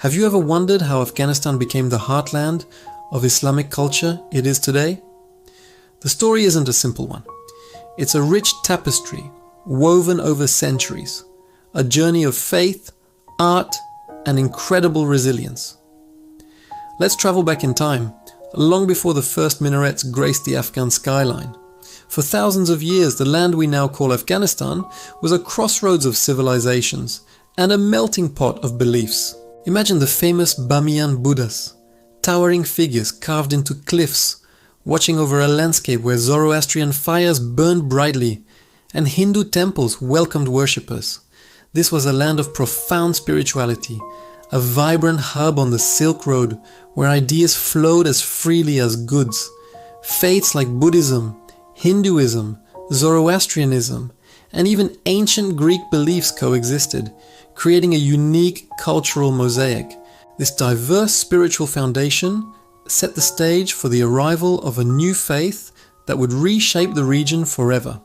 Have you ever wondered how Afghanistan became the heartland of Islamic culture it is today? The story isn't a simple one. It's a rich tapestry woven over centuries, a journey of faith, art, and incredible resilience. Let's travel back in time, long before the first minarets graced the Afghan skyline. For thousands of years, the land we now call Afghanistan was a crossroads of civilizations and a melting pot of beliefs. Imagine the famous Bamiyan Buddhas, towering figures carved into cliffs, watching over a landscape where Zoroastrian fires burned brightly and Hindu temples welcomed worshippers. This was a land of profound spirituality, a vibrant hub on the Silk Road where ideas flowed as freely as goods. Faiths like Buddhism, Hinduism, Zoroastrianism, and even ancient Greek beliefs coexisted, creating a unique cultural mosaic. This diverse spiritual foundation set the stage for the arrival of a new faith that would reshape the region forever.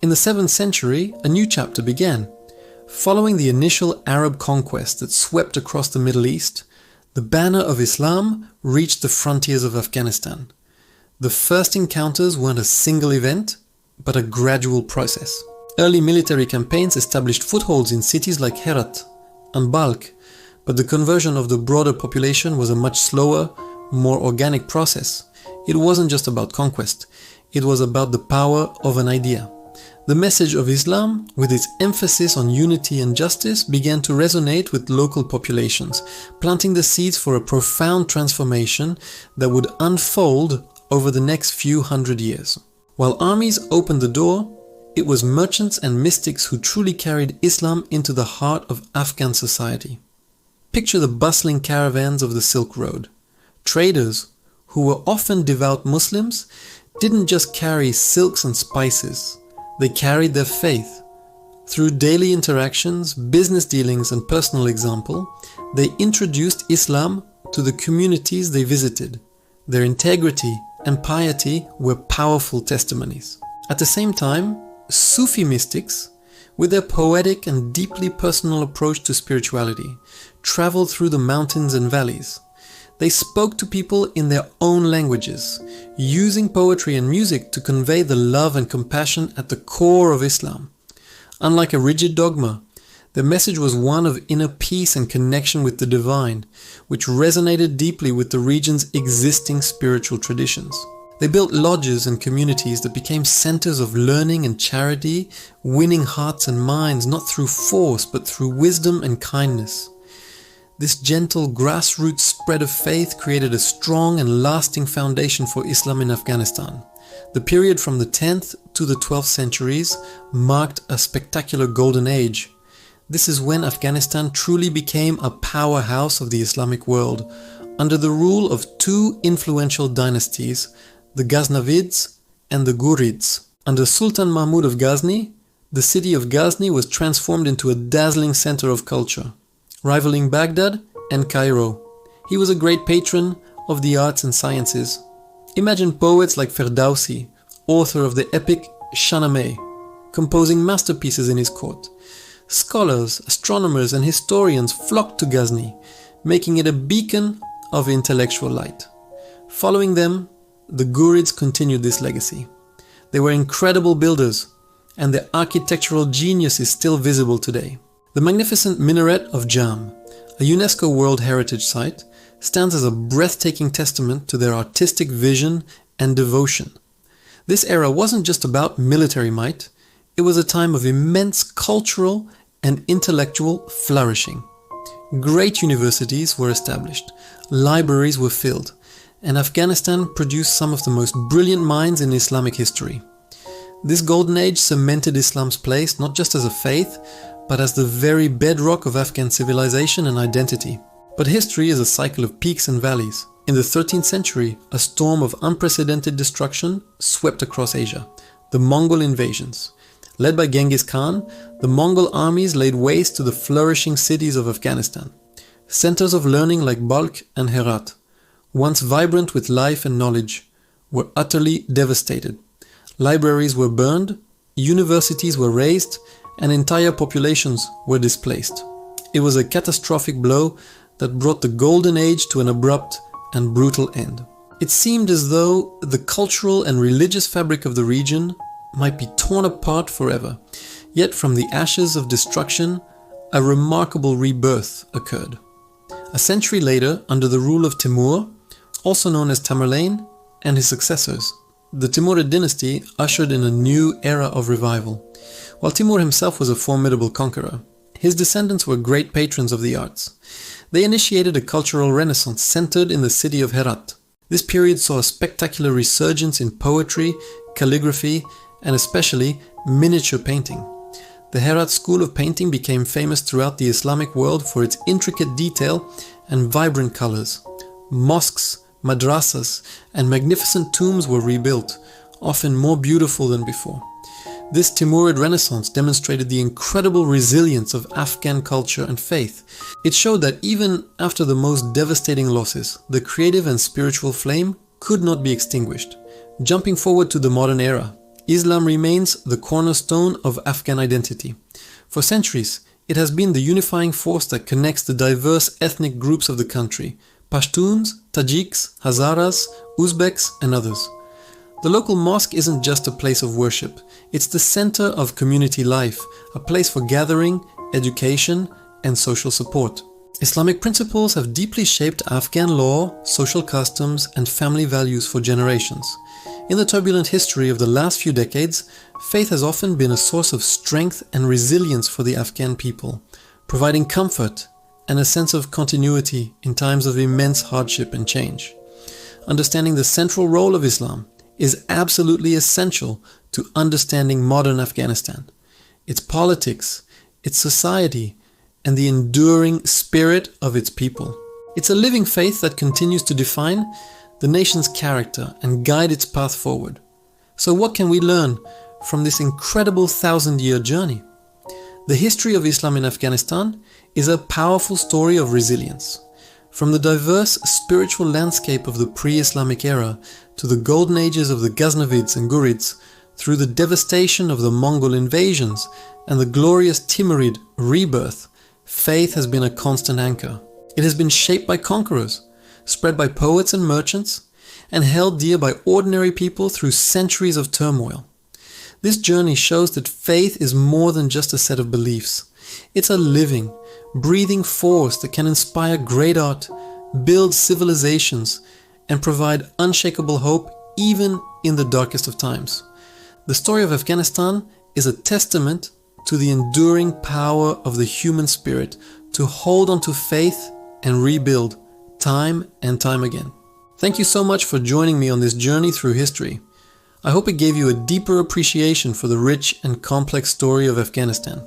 In the 7th century, a new chapter began. Following the initial Arab conquest that swept across the Middle East, the banner of Islam reached the frontiers of Afghanistan. The first encounters weren't a single event, but a gradual process. Early military campaigns established footholds in cities like Herat and Balkh, but the conversion of the broader population was a much slower, more organic process. It wasn't just about conquest, it was about the power of an idea. The message of Islam, with its emphasis on unity and justice, began to resonate with local populations, planting the seeds for a profound transformation that would unfold over the next few hundred years. While armies opened the door, it was merchants and mystics who truly carried Islam into the heart of Afghan society. Picture the bustling caravans of the Silk Road. Traders, who were often devout Muslims, didn't just carry silks and spices, they carried their faith. Through daily interactions, business dealings, and personal example, they introduced Islam to the communities they visited. Their integrity and piety were powerful testimonies. At the same time, Sufi mystics, with their poetic and deeply personal approach to spirituality, traveled through the mountains and valleys. They spoke to people in their own languages, using poetry and music to convey the love and compassion at the core of Islam. Unlike a rigid dogma, their message was one of inner peace and connection with the divine, which resonated deeply with the region's existing spiritual traditions. They built lodges and communities that became centers of learning and charity, winning hearts and minds not through force but through wisdom and kindness. This gentle grassroots spread of faith created a strong and lasting foundation for Islam in Afghanistan. The period from the 10th to the 12th centuries marked a spectacular golden age. This is when Afghanistan truly became a powerhouse of the Islamic world, under the rule of two influential dynasties, the Ghaznavids and the Ghurids. Under Sultan Mahmud of Ghazni, the city of Ghazni was transformed into a dazzling center of culture, rivaling Baghdad and Cairo. He was a great patron of the arts and sciences. Imagine poets like Ferdowsi, author of the epic Shahnameh, composing masterpieces in his court. Scholars, astronomers, and historians flocked to Ghazni, making it a beacon of intellectual light. Following them, the Ghurids continued this legacy. They were incredible builders, and their architectural genius is still visible today. The magnificent minaret of Jam, a UNESCO World Heritage Site, stands as a breathtaking testament to their artistic vision and devotion. This era wasn't just about military might, it was a time of immense cultural and intellectual flourishing. Great universities were established, libraries were filled, and Afghanistan produced some of the most brilliant minds in Islamic history. This golden age cemented Islam's place not just as a faith, but as the very bedrock of Afghan civilization and identity. But history is a cycle of peaks and valleys. In the 13th century, a storm of unprecedented destruction swept across Asia, the Mongol invasions. Led by Genghis Khan, the Mongol armies laid waste to the flourishing cities of Afghanistan. Centers of learning like Balkh and Herat, once vibrant with life and knowledge, were utterly devastated. Libraries were burned, universities were razed, and entire populations were displaced. It was a catastrophic blow that brought the Golden Age to an abrupt and brutal end. It seemed as though the cultural and religious fabric of the region might be torn apart forever. Yet from the ashes of destruction, a remarkable rebirth occurred. A century later, under the rule of Timur, also known as Tamerlane, and his successors, the Timurid dynasty ushered in a new era of revival. While Timur himself was a formidable conqueror, his descendants were great patrons of the arts. They initiated a cultural renaissance centered in the city of Herat. This period saw a spectacular resurgence in poetry, calligraphy, and especially miniature painting. The Herat school of painting became famous throughout the Islamic world for its intricate detail and vibrant colors. Mosques, madrasas, and magnificent tombs were rebuilt, often more beautiful than before. This Timurid Renaissance demonstrated the incredible resilience of Afghan culture and faith. It showed that even after the most devastating losses, the creative and spiritual flame could not be extinguished. Jumping forward to the modern era, Islam remains the cornerstone of Afghan identity. For centuries, it has been the unifying force that connects the diverse ethnic groups of the country: Pashtuns, Tajiks, Hazaras, Uzbeks, and others. The local mosque isn't just a place of worship, it's the center of community life, a place for gathering, education, and social support. Islamic principles have deeply shaped Afghan law, social customs, and family values for generations. In the turbulent history of the last few decades, faith has often been a source of strength and resilience for the Afghan people, providing comfort and a sense of continuity in times of immense hardship and change. Understanding the central role of Islam is absolutely essential to understanding modern Afghanistan, its politics, its society, and the enduring spirit of its people. It's a living faith that continues to define the nation's character and guide its path forward. So what can we learn from this incredible 1,000-year journey? The history of Islam in Afghanistan is a powerful story of resilience. From the diverse spiritual landscape of the pre-Islamic era to the golden ages of the Ghaznavids and Ghurids, through the devastation of the Mongol invasions and the glorious Timurid rebirth, faith has been a constant anchor. It has been shaped by conquerors, spread by poets and merchants, and held dear by ordinary people through centuries of turmoil. This journey shows that faith is more than just a set of beliefs. It's a living, breathing force that can inspire great art, build civilizations, and provide unshakable hope even in the darkest of times. The story of Afghanistan is a testament to the enduring power of the human spirit to hold on to faith and rebuild time and time again. Thank you so much for joining me on this journey through history. I hope it gave you a deeper appreciation for the rich and complex story of Afghanistan.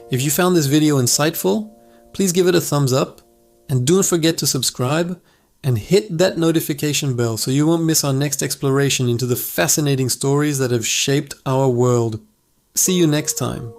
If you found this video insightful, please give it a thumbs up and don't forget to subscribe and hit that notification bell so you won't miss our next exploration into the fascinating stories that have shaped our world. See you next time.